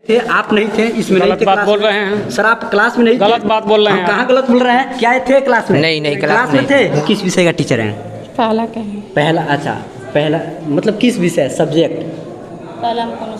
थे आप नहीं थे इसमें, नहीं थे, बात बोल रहे हैं सर। आप क्लास में नहीं थे, गलत बात बोल रहे हैं। कहाँ गलत बोल रहे हैं? क्या थे क्लास में? नहीं क्लास में थे। किस विषय का टीचर हैं? पहला क्या है? पहला, अच्छा पहला मतलब किस विषय, सब्जेक्ट? पहला में कौन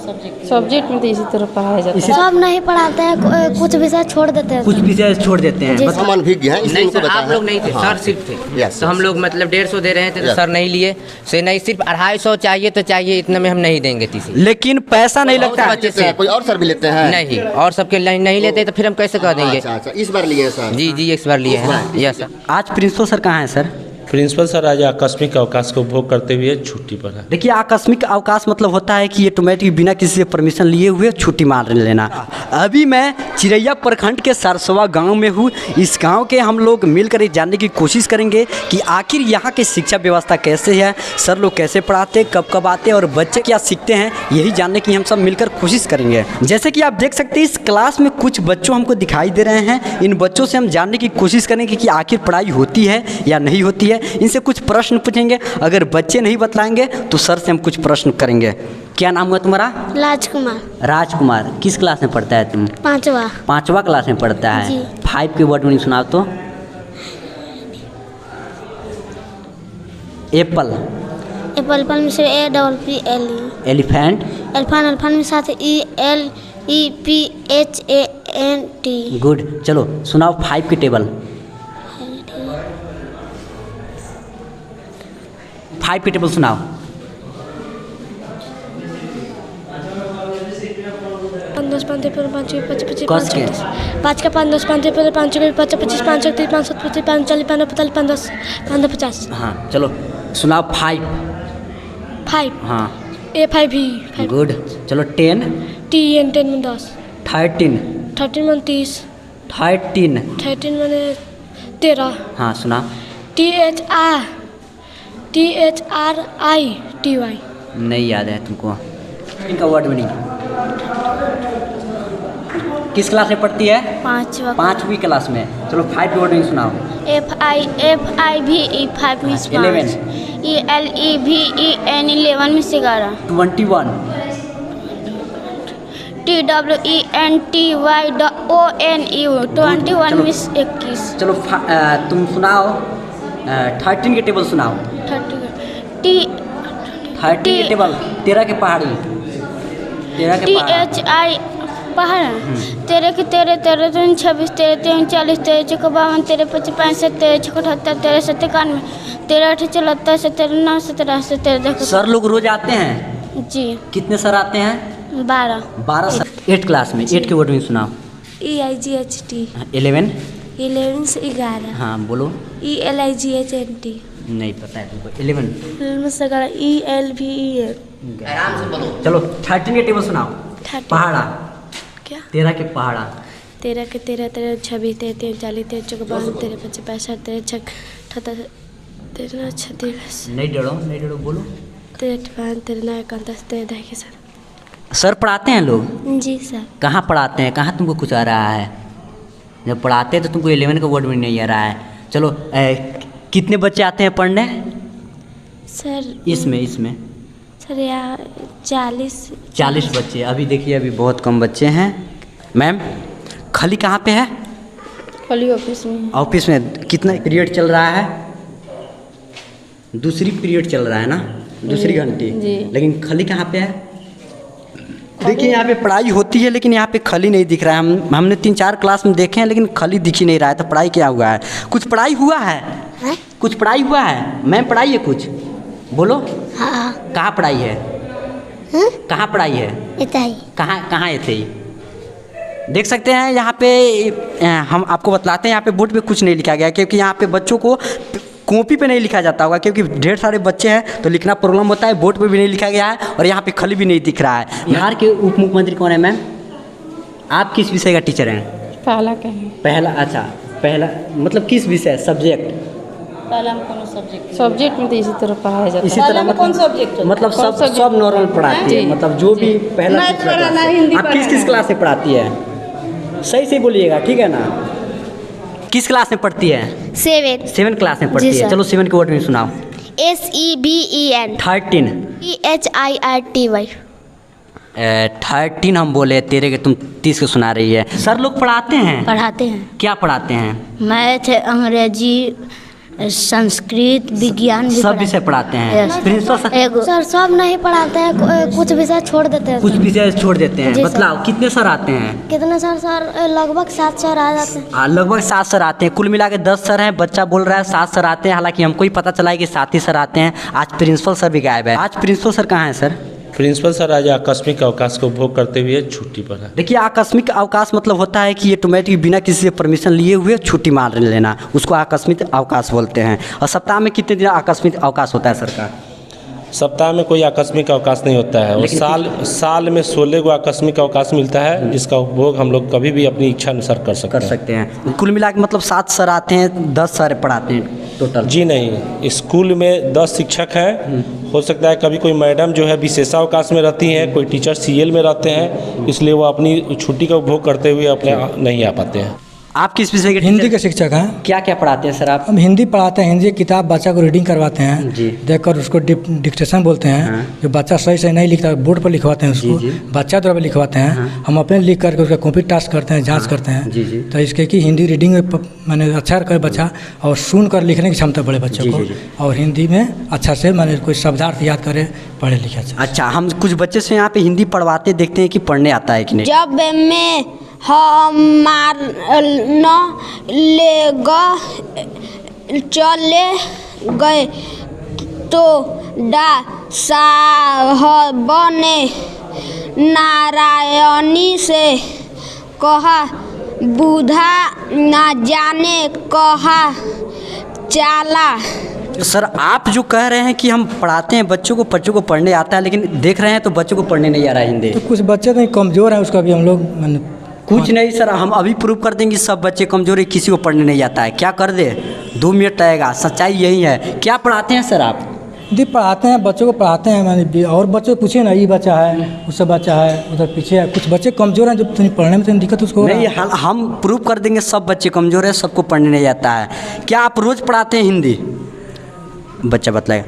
सब्जेक्ट में तो इसी तरह पढ़ाया जाता है। सब नहीं पढ़ाते हैं, कुछ विषय छोड़ देते हैं। कुछ विषय छोड़ देते हैं। जी, हम अनभिज्ञ हैं इसलिए नहीं उनको सर, आप बताया लोग नहीं थे, हाँ। सर सिर्फ थे। Yes, तो हम yes. लोग मतलब 150 दे रहे थे तो Yes. सर नहीं लिए से, नहीं सिर्फ 250 चाहिए तो चाहिए, इतने में हम नहीं देंगे किसी। लेकिन पैसा नहीं लगता है। बच्चे से कोई और सर भी लेते हैं? नहीं, और सबके लाइन नहीं लेते तो फिर हम कैसे कर देंगे? अच्छा, इस बार लिए सर? जी इस बार लिए हैं। Yes sir. आज प्रिंसिपल सर कहाँ हैं सर? प्रिंसिपल सर आज आकस्मिक अवकाश को उपभोग करते हुए छुट्टी पर है। देखिए, आकस्मिक अवकाश मतलब होता है कि ये ऑटोमेटिक बिना किसी से परमिशन लिए हुए छुट्टी मार लेना। अभी मैं चिरैया प्रखंड के सरसवा गांव में हूँ। इस गांव के हम लोग मिलकर ये जानने की कोशिश करेंगे कि आखिर यहाँ की शिक्षा व्यवस्था कैसे है, सर लोग कैसे पढ़ाते हैं, कब कब आते हैं और बच्चे क्या सीखते हैं, यही जानने की हम सब मिलकर कोशिश करेंगे। जैसे कि आप देख सकते हैं इस क्लास में कुछ बच्चों हमको दिखाई दे रहे हैं। इन बच्चों से हम जानने की कोशिश करेंगे कि आखिर पढ़ाई होती है या नहीं होती है। इनसे कुछ प्रश्न पूछेंगे, अगर बच्चे नहीं बतलाएंगे तो सर से हम कुछ प्रश्न करेंगे। क्या नाम हुआ तुम्हारा? राजकुमार। राजकुमार। किस क्लास में पढ़ता है तुम? 5वां। 5वां क्लास में पढ़ता है। जी। 5 के वर्ड मीनिंग सुनाओ तो। एप्पल। एप्पल में से APPLE। एलिफेंट। एल्फान में साथ ELEPHANT। गुड। चलो सुनाओ 5 की टेबल। 5 की टेबल सुनाओ। 5 10 5 5 5 5 25 कस के। 5 का 5 10 5 5 5 5 25 5 30 5 7 5 40 5 45 5 10 5 50। हाँ चलो सुनाओ 5। 5 हाँ A5E। गुड। चलो 10। TN 10 में 10। 13। 13 में 30। 13। 13 में 13। हाँ सुनाओ। THRITY। नहीं याद है तुमको इनका वर्ड मीनिंग। किस क्लास में पढ़ती है? 5वां। 5वीं क्लास में। चलो 5 की वर्ड मीनिंग सुनाओ। FIVE 5 में 11। ELEVEN 11 में 11। 21। TWENTYONE 21 में 21। चलो तुम सुनाओ 13 की टेबल सुनाओ। 13 की टेबल। 13 के पहाड़ी। 13 के पहाड़। THI पहाड़। 13 के 13 13 3 26 13 3 40 13 4 52 13 25 65 13 6 78 13 7 91 13 8 74 17 9 17 17 देखो। सर लोग रोज आते हैं? जी। कितने सर आते हैं? 12 सर। 8 क्लास में 8 के वर्ड में सुनाओ। EIGHT 11। 11 से 11। हाँ बोलो। ELIGHNT नहीं पता है तुमको। 11 में 11 ELVEN। आराम से बोलो। चलो 13 के टेबल सुनाओ। पहाड़ा। क्या? 13 के पहाड़ा। 13 के 13 13 26 13 40 13 4 52 13 25 65 13 6 78 13 36 नहीं डरो बोलो। 13 5 13 51 13 देखिए सर। सर पढ़ाते हैं लोग? जी सर। कहाँ पढ़ाते हैं? कहाँ तुमको कुछ आ रहा है? जब पढ़ाते हैं तो तुमको 11 का वर्ड में नहीं आ रहा है। चलो कितने बच्चे आते हैं पढ़ने सर इसमें? सर यहाँ 40 बच्चे। अभी देखिए अभी बहुत कम बच्चे हैं। मैम खली कहाँ पे है? खली ऑफिस में। ऑफिस में। कितना पीरियड चल रहा है? दूसरी पीरियड चल रहा है ना, दूसरी घंटी। लेकिन खली कहाँ पे है? देखिए यहाँ पे पढ़ाई होती है लेकिन यहाँ पे खली नहीं दिख रहा है। हमने 3-4 क्लास में देखे हैं लेकिन खली दिख ही नहीं रहा है। तो पढ़ाई क्या हुआ है? कुछ पढ़ाई हुआ है? कुछ पढ़ाई हुआ है? मैम पढ़ाई है कुछ? बोलो। हाँ। कहाँ पढ़ाई है? कहाँ पढ़ाई है? कहाँ ये थे? देख सकते हैं यहाँ पे हम आपको बतलाते हैं। यहाँ पे बोर्ड पे कुछ नहीं लिखा गया क्योंकि यहाँ पे बच्चों को कॉपी पे नहीं लिखा जाता होगा क्योंकि ढेर सारे बच्चे हैं तो लिखना प्रॉब्लम होता है। बोर्ड पे भी नहीं लिखा गया है और यहाँ पे खली भी नहीं दिख रहा है। बिहार के उप मुख्यमंत्री कौन है मैम? आप किस विषय का टीचर हैं? पहला क्या है? पहला। अच्छा पहला मतलब किस विषय, सब्जेक्ट? पहला में कौन सब्जेक्ट में तो इसी तरह पढ़ाया जाता है। इसी तरह मतलब सब नॉर्मल पढ़ाती है। मतलब जो भी पहला आप किस क्लास में पढ़ाती है? सही से बोलिएगा ठीक है ना। किस क्लास में पढ़ती है? 7 क्लास में पढ़ती है। चलो 7 के वर्ड में सुनाओ। SEBEN 13 THIRTY 13 हम बोले, 13 के तुम 30 के सुना रही है। सर लोग पढ़ाते हैं? पढ़ाते हैं। क्या पढ़ाते हैं? मैथ, अंग्रेजी, संस्कृत, विज्ञान भी सब विषय पढ़ाते हैं। प्रिंसिपल सर सर सब नहीं पढ़ाते हैं, कुछ विषय छोड़ देते हैं। कुछ विषय छोड़ देते हैं। जी सर। मतलब कितने सर आते हैं? कितने सर लगभग 7 सर आ जाते हैं। लगभग 7 सर आते हैं। कुल मिला के 10 सर हैं। बच्चा बोल रहा है 7 सर आते हैं, हालांकि हमको ही पता चला है कि 7 ही सर आते हैं। आज प्रिंसिपल सर भी गायब है। आज प्रिंसिपल सर कहाँ हैं सर? प्रिंसिपल सर आज आकस्मिक अवकाश को उपभोग करते हुए छुट्टी पर है। देखिए, आकस्मिक अवकाश मतलब होता है कि ऑटोमेटिक बिना किसी से परमिशन लिए हुए छुट्टी मार लेना, उसको आकस्मिक अवकाश बोलते हैं। और सप्ताह में कितने दिन आकस्मिक अवकाश होता है सर का? सप्ताह में कोई आकस्मिक अवकाश नहीं होता है। और साल में 16 को आकस्मिक अवकाश मिलता है, जिसका उपभोग हम लोग कभी भी अपनी इच्छा अनुसार कर सकते हैं। कुल मिला के मतलब 7 सर आते हैं, 10 सर पढ़ाते हैं टोटल? जी नहीं, स्कूल में 10 शिक्षक हैं। हो सकता है कभी कोई मैडम जो है विशेषावकाश में रहती हैं, कोई टीचर सीएल में रहते हैं, इसलिए वो अपनी छुट्टी का उपभोग करते हुए अपने नहीं आ पाते हैं। आप किस विषय के? हिंदी के शिक्षक हैं। क्या क्या पढ़ाते हैं सर आप? हम हिंदी पढ़ाते हैं। हिंदी की किताब बच्चा को रीडिंग करवाते हैं जी। देखकर उसको डिक्टेशन बोलते हैं। हाँ। जो बच्चा सही से नहीं लिखता बोर्ड पर लिखवाते हैं उसको। जी। बच्चा द्वारा लिखवाते हैं। हाँ। हम अपने लिख करके उसका कॉपी टास्क करते हैं, जांच करते हैं। जी जी। तो इसके कि हिंदी रीडिंग में मैंने अच्छा करे बच्चा, और सुन कर लिखने की क्षमता बढ़े बच्चों जी, को। जी, जी। और हिंदी में अच्छा से मैंने कोई शब्दार्थ याद करे, पढ़े लिखे अच्छा। अच्छा, हम कुछ बच्चे से यहाँ पे हिंदी पढ़वाते देखते हैं कि पढ़ने आता है कि नहीं? जब मैं हमार न ले चले गए तो डा साहब ने नारायणी से कहा, बूढ़ा ना जाने कहा चला। सर आप जो कह रहे हैं कि हम पढ़ाते हैं बच्चों को पढ़ने आता है, लेकिन देख रहे हैं तो बच्चों को पढ़ने नहीं आ रहा है हिंदी। तो कुछ बच्चे तो कमज़ोर हैं, उसका भी हम लोग कुछ नहीं सर, हम अभी प्रूव कर देंगे सब बच्चे कमजोर है, किसी को पढ़ने नहीं आता है। क्या कर दे? 2 मिनट लगेगा, सच्चाई यही है। क्या पढ़ाते हैं सर आप? हिंदी पढ़ाते हैं, बच्चों को पढ़ाते हैं। मैंने और बच्चों को पूछे ना, ये बच्चा है, उससे बच्चा है, उधर पीछे है। कुछ बच्चे कमज़ोर हैं, जो पढ़ने में तो दिक्कत उसको नहीं, हम प्रूव कर देंगे सब बच्चे कमज़ोर है, सबको पढ़ने नहीं आता है। क्या आप रोज़ पढ़ाते हैं हिंदी? बच्चा बतलाएगा।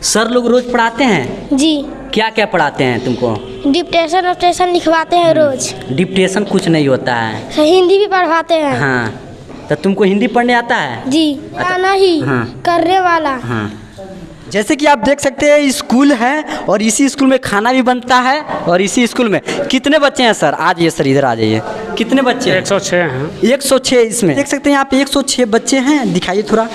सर लोग रोज़ पढ़ाते हैं? जी। क्या क्या पढ़ाते हैं तुमको? डिक्टेशन लिखवाते हैं रोज। डिक्टेशन कुछ नहीं होता है। हिंदी भी पढ़वाते हैं। हाँ, तो तुमको हिंदी पढ़ने आता है? जी। आना ही हाँ। करने वाला। हाँ, जैसे कि आप देख सकते हैं स्कूल है, और इसी स्कूल में खाना भी बनता है। और इसी स्कूल में कितने बच्चे हैं सर? आ जाइए सर, इधर आ जाइए। कितने बच्चे हैं? 106 हैं। 106 इसमें देख सकते हैं यहाँ पे 106 बच्चे हैं। दिखाइए थोड़ा,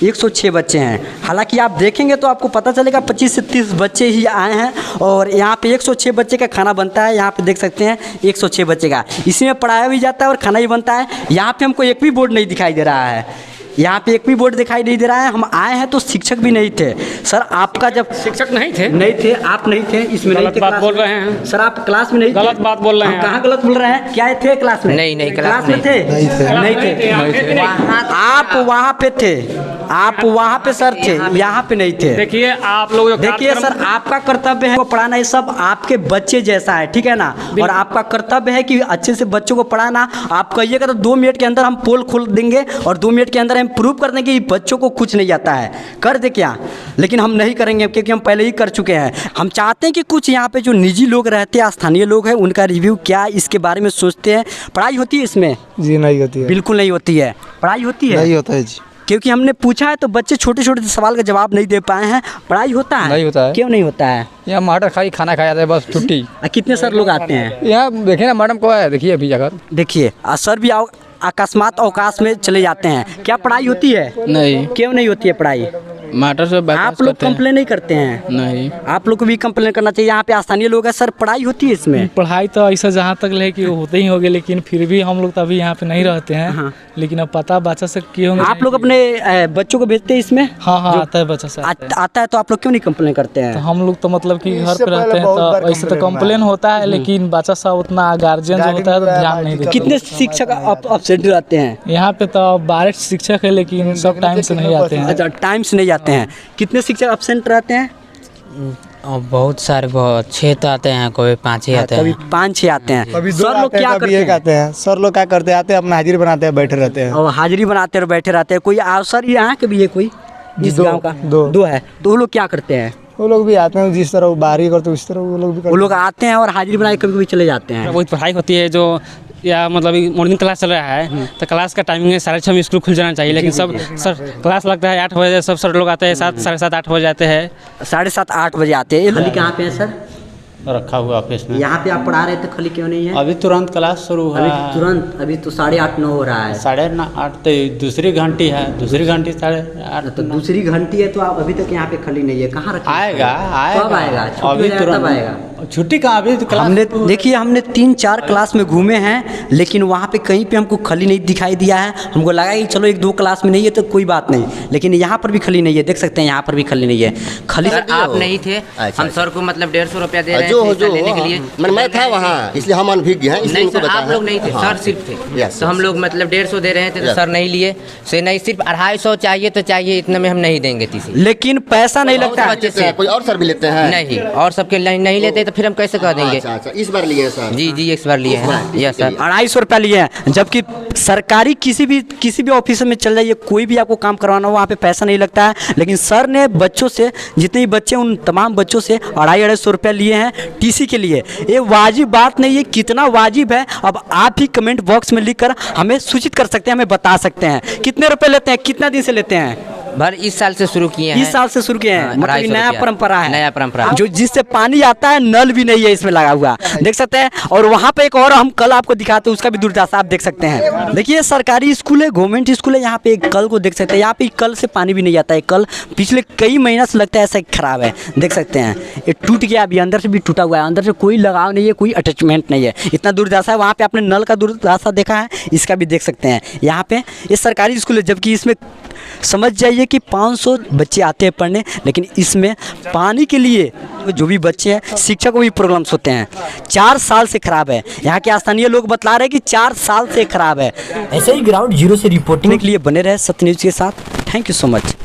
106 बच्चे हैं। हालांकि आप देखेंगे तो आपको पता चलेगा 25 से 30 बच्चे ही आए हैं, और यहाँ पे 106 बच्चे का खाना बनता है। यहाँ पे देख सकते हैं 106 बच्चे का, इसमें पढ़ाया भी जाता है और खाना भी बनता है। यहाँ पे हमको एक भी बोर्ड नहीं दिखाई दे रहा है। यहाँ पे एक भी बोर्ड दिखाई नहीं दे रहा है। हम आए हैं तो शिक्षक भी नहीं थे। सर आपका जब शिक्षक नहीं थे? नहीं थे, आप नहीं थे इसमें? नहीं गलत थे। बात क्लास बोल में? रहे हैं सर आप क्लास में नहीं थे? गलत बात बोल रहे हैं। कहाँ गलत बोल रहे हैं? क्या थे क्लास में? नहीं, क्लास में थे? नहीं थे। आप वहाँ पे थे, आप वहाँ पे सर थे, यहाँ पे नहीं थे। देखिए आप लोग, देखिए सर, आपका कर्तव्य है पढ़ाना, ये सब आपके बच्चे जैसा है, ठीक है ना? और आपका कर्तव्य है कि अच्छे से बच्चों को पढ़ाना। आप कहिएगा तो 2 मिनट के अंदर हम पोल खोल देंगे, और 2 मिनट के अंदर हम प्रूव कर देंगे कि बच्चों को कुछ नहीं आता है। कर दे क्या? लेकिन हम नहीं करेंगे, क्योंकि हम पहले ही कर चुके हैं। हम चाहते हैं कि कुछ यहाँ पे जो निजी लोग रहते हैं, स्थानीय लोग हैं, उनका रिव्यू क्या इसके बारे में सोचते हैं। पढ़ाई होती है इसमें? जी नहीं होती है। बिल्कुल नहीं होती है। पढ़ाई होती है? नहीं होता है जी। क्योंकि हमने पूछा है तो बच्चे छोटे छोटे सवाल का जवाब नहीं दे पाए हैं। पढ़ाई होता है? नहीं होता है। क्यों नहीं होता है? यहाँ मटर खाई खाना खाया जाता है, बस छुट्टी। कितने सर लोग आते हैं यहाँ? देखिए ना मैडम को है, देखिए अभी जाकर देखिए। सर भी अकस्मात अवकाश में चले जाते हैं। क्या पढ़ाई होती है? नहीं। क्यों नहीं होती है पढ़ाई? मटर से आप लोग कंप्लेन नहीं करते हैं? नहीं। आप लोग को भी कंप्लेन करना चाहिए। यहाँ पे स्थानीय लोग हैं सर, पढ़ाई होती है इसमें? पढ़ाई तो ऐसा जहाँ तक है कि होते ही होंगे, लेकिन फिर भी हम लोग तो अभी यहाँ पे नहीं रहते हैं। हाँ। लेकिन अब पता बच्चा से किए होंगे। आप लोग अपने बच्चों को भेजते हैं इसमें? हाँ हाँ, आता है बच्चा से। आता है तो आप लोग क्यों नहीं कंप्लेन करते हैं? तो हम लोग तो मतलब कि घर पे रहते हैं तो ऐसे तो कंप्लेन होता है, लेकिन बच्चा सा उतना गार्जियन जो होता है तो ध्यान नहीं देता। कितने शिक्षक अपसेंट रहते हैं यहाँ पे? तो 12 शिक्षक है, लेकिन सब टाइम से नहीं आते हैं। अच्छा, टाइम से नहीं आते हैं। कितने शिक्षक अपसेंट रहते हैं? बहुत सारे, 6 तो आते हैं, कोई 5 ही आते हैं। कभी 5-6 आते हैं। सर लोग क्या करते हैं? आते हैं सर लोग क्या करते आते हैं, अपना हाजिरी बनाते हैं, बैठे रहते हैं। और हाजिरी बनाते हैं और बैठे रहते हैं। कोई सर यहाँ के भी है कोई इस गांव का? 2 है। 2 लोग क्या करते हैं? वो लोग भी आते हैं, जिस तरह वो बाहरी करते उस तरह वो लोग भी वो लोग आते हैं और हाजिरी बना के कभी कभी चले जाते हैं। वही पढ़ाई होती है जो या मतलब मॉर्निंग क्लास चल रहा है तो क्लास का टाइमिंग है 6:30 में स्कूल खुल जाना चाहिए, लेकिन सब सर क्लास लगता है 8 बजे, सब सर लोग आते हैं 7, 7:30, 8 बजे आते हैं। 7:30, 8 बजे आते हैं। खली कहाँ पे है सर? रखा हुआ ऑफिस में। यहाँ पे आप पढ़ा रहे थे, खली क्यों नहीं है? अभी तुरंत क्लास शुरू हुआ है। तुरंत अभी तो 8:30, 9 हो रहा है। 8:30 तो दूसरी घंटी है, दूसरी घंटी 8:30। तो दूसरी घंटी है तो आप अभी तक यहाँ पे खली नहीं है, कहाँ रखे? आएगा कब आएगा? अभी तुरंत आएगा। छुट्टी कहाँ? अभी तो क्लास हमने 3-4 क्लास में घूमे हैं, लेकिन वहाँ पे कहीं पे हमको खली नहीं दिखाई दिया है। हमको लगा कि चलो 1-2 क्लास में नहीं है तो कोई बात नहीं, लेकिन यहाँ पर भी खली नहीं है। देख सकते हैं यहाँ पर भी खली नहीं है। खली आप नहीं थे, हम सर को मतलब 150 रुपया दे रहे थे लेने के लिए। मैं था वहाँ, इसलिए हम अनभिज्ञ हैं, इसलिए नहीं सर, आप लोग नहीं थे, सर सिर्फ थे। तो हम लोग मतलब 150 दे रहे थे तो सर नहीं लिए। से नहीं, सिर्फ 250 चाहिए तो चाहिए, इतने में हम नहीं देंगे किसी। लेकिन पैसा नहीं लगता बच्चे से। कोई और सर भी लेते हैं? नहीं, और सबके नहीं लेते तो फिर हम कैसे कह देंगे? अच्छा, इस बार लिए सर? जी इस बार लिए हैं। यस सर, 250 रुपया लिए हैं, जबकि सरकारी किसी भी ऑफिस में चल जाइए, कोई भी आपको काम करवाना हो वहाँ पे पैसा नहीं लगता है। लेकिन सर ने बच्चों से, जितने भी बच्चे उन तमाम बच्चों से 250 रुपया लिए हैं टीसी के लिए। ये वाजिब बात नहीं है, कितना वाजिब है अब आप ही कमेंट बॉक्स में लिखकर हमें सूचित कर सकते हैं, हमें बता सकते हैं कितने रुपए लेते हैं, कितना दिन से लेते हैं? भर इस साल से शुरू किए हैं। इस साल से शुरू किए हैं, मतलब ये नया परंपरा है। नया परंपरा जो जिससे पानी आता है, नल भी नहीं है इसमें लगा हुआ, देख सकते हैं। और वहाँ पे एक और हम कल आपको दिखाते हैं, उसका भी दुर्दशा आप देख सकते हैं। देखिए सरकारी स्कूल है, गवर्नमेंट स्कूल है, यहाँ पे एक कल को देख सकते हैं। यहाँ पे कल से पानी भी नहीं आता है, कल पिछले कई महीना से लगता है ऐसा खराब है। देख सकते हैं ये टूट गया, अभी अंदर से भी टूटा हुआ है, अंदर से कोई लगाव नहीं है, कोई अटैचमेंट नहीं है, इतना दुर्दशा है। वहाँ पे आपने नल का दुर्दशा देखा है, इसका भी देख सकते हैं। यहाँ पे ये सरकारी स्कूल है, जबकि इसमें समझ जाइए कि 500 बच्चे आते हैं पढ़ने, लेकिन इसमें पानी के लिए जो भी बच्चे हैं, शिक्षक को भी प्रॉब्लम्स होते हैं। 4 साल से खराब है, यहाँ के स्थानीय लोग बतला रहे हैं कि 4 साल से खराब है। ऐसे ही ग्राउंड जीरो से रिपोर्टिंग के लिए बने रहे सत्य न्यूज़ के साथ। Thank you so much.